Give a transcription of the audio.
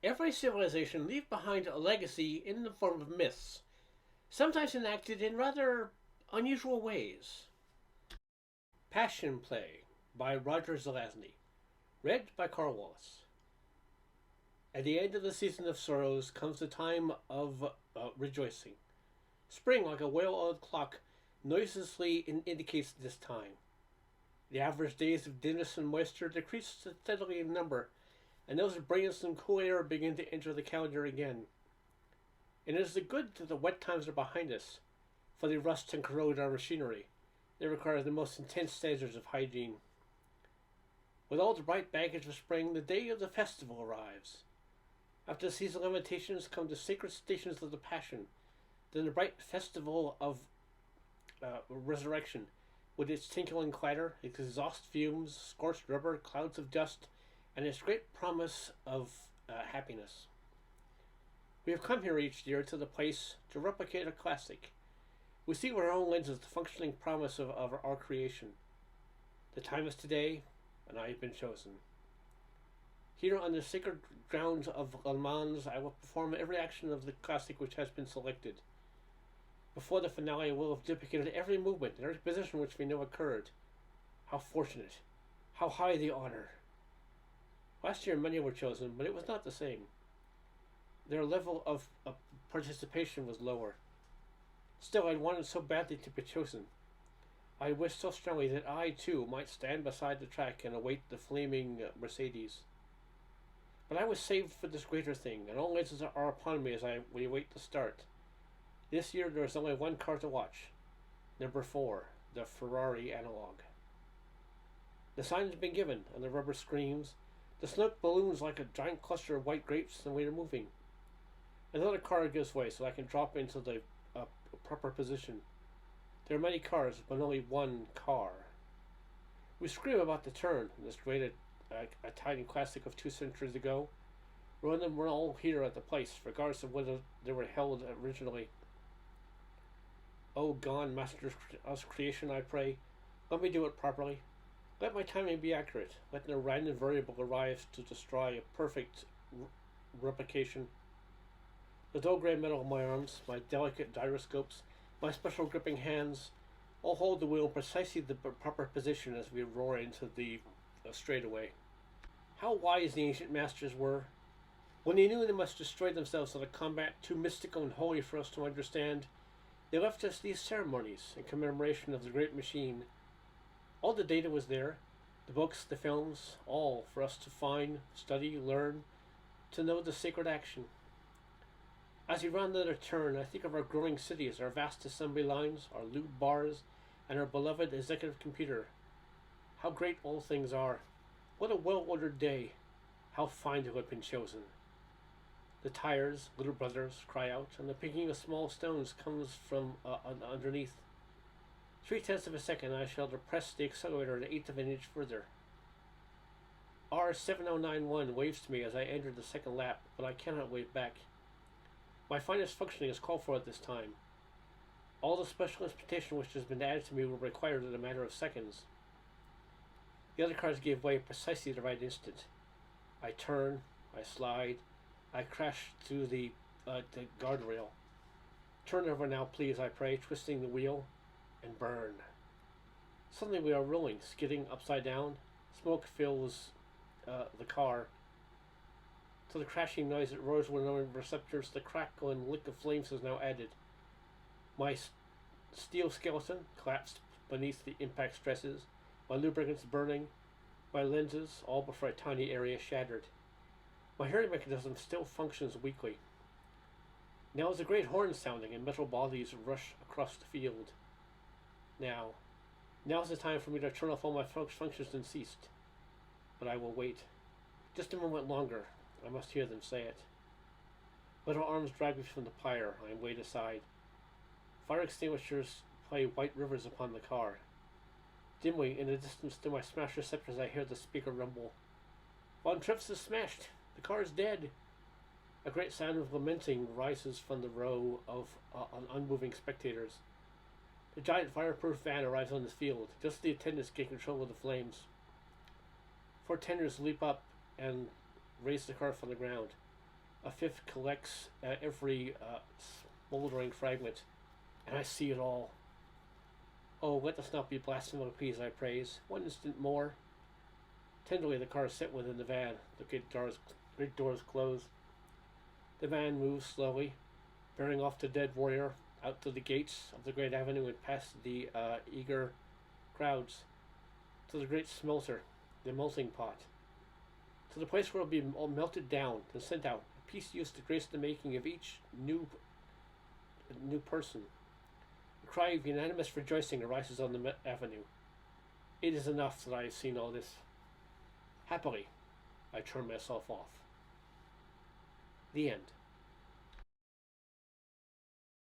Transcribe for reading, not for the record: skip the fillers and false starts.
Every civilization leaves behind a legacy in the form of myths, sometimes enacted in rather unusual ways. Passion Play by Roger Zelazny. Read by Karl. At the end of the season of sorrows comes the time of rejoicing. Spring, like a well-oiled clock, noiselessly indicates this time. The average days of dimness and moisture decrease steadily in number, and those of brilliance and cool air begin to enter the calendar again. And it is the good that the wet times are behind us, for they rust and corrode our machinery. They require the most intense standards of hygiene. With all the bright baggage of spring, the day of the festival arrives. After the seasonal lamentations come the sacred stations of the Passion, then the bright festival of resurrection, with its tinkling clatter, its exhaust fumes, scorched rubber, clouds of dust, and its great promise of happiness. We have come here each year to the place to replicate a classic. We see with our own lenses the functioning promise of our creation. The time is today, and I have been chosen. Here on the sacred grounds of Le Mans, I will perform every action of the classic which has been selected. Before the finale, I will have duplicated every movement and every position which we know occurred. How fortunate! How high the honor! Last year many were chosen, but it was not the same. Their level of participation was lower. Still, I wanted so badly to be chosen. I wished so strongly that I, too, might stand beside the track and await the flaming Mercedes. But I was saved for this greater thing, and all lenses are upon me as we await the start. This year there is only one car to watch. Number 4, the Ferrari analog. The sign has been given, and the rubber screams. The smoke balloons like a giant cluster of white grapes, and we are moving. Another car gives way, so I can drop into the proper position. There are many cars, but only one car. We scream about the turn, this great Italian classic of 2 centuries ago. Run them were all here at the place, regardless of whether they were held originally. O God, master of creation, I pray, let me do it properly. Let my timing be accurate. Let no random variable arrive to destroy a perfect replication. The dull grey metal of my arms, my delicate gyroscopes, my special gripping hands, all hold the wheel in precisely the proper position as we roar into the straightaway. How wise the ancient masters were! When they knew they must destroy themselves in a combat too mystical and holy for us to understand, they left us these ceremonies in commemoration of the great machine. All the data was there, the books, the films, all for us to find, study, learn, to know the sacred action. As we round another turn, I think of our growing cities, our vast assembly lines, our lube bars, and our beloved executive computer. How great all things are! What a well-ordered day! How fine to have been chosen! The tires, little brothers, cry out, and the picking of small stones comes from underneath. 0.3 of a second, I shall depress the accelerator an eighth of an inch further. R7091 waves to me as I enter the second lap, but I cannot wave back. My finest functioning is called for at this time. All the special instrumentation which has been added to me will be required in a matter of seconds. The other cars gave way precisely at the right instant. I turn, I slide, I crash through the guardrail. Turn over now, please, I pray, twisting the wheel, and burn. Suddenly we are rolling, skidding upside down. Smoke fills the car. To the crashing noise that roars with no receptors, the crackle and lick of flames is now added. My steel skeleton collapsed beneath the impact stresses, my lubricants burning, my lenses, all before a tiny area, shattered. My hearing mechanism still functions weakly. Now is a great horn sounding, and metal bodies rush across the field. Now is the time for me to turn off all my functions and ceased. But I will wait. Just a moment longer. I must hear them say it. Little arms drag me from the pyre. I am weighed aside. Fire extinguishers play white rivers upon the car. Dimly, in the distance through my smashed receptors, I hear the speaker rumble. Von Trips is smashed. The car is dead. A great sound of lamenting rises from the row of unmoving spectators. The giant fireproof van arrives on the field, just as the attendants get control of the flames. 4 tenders leap up and raise the car from the ground. A fifth collects every smoldering fragment, and I see it all. Oh, let us not be blasphemous, I praise. One instant more. Tenderly the car set within the van. The great doors close. The van moves slowly, bearing off the dead warrior out to the gates of the great avenue and past the eager crowds, to the great smelter, the melting pot, to the place where it will be all melted down and sent out, a piece used to grace the making of each new person. A cry of unanimous rejoicing arises on the avenue. It is enough that I have seen all this. Happily, I turn myself off. The end.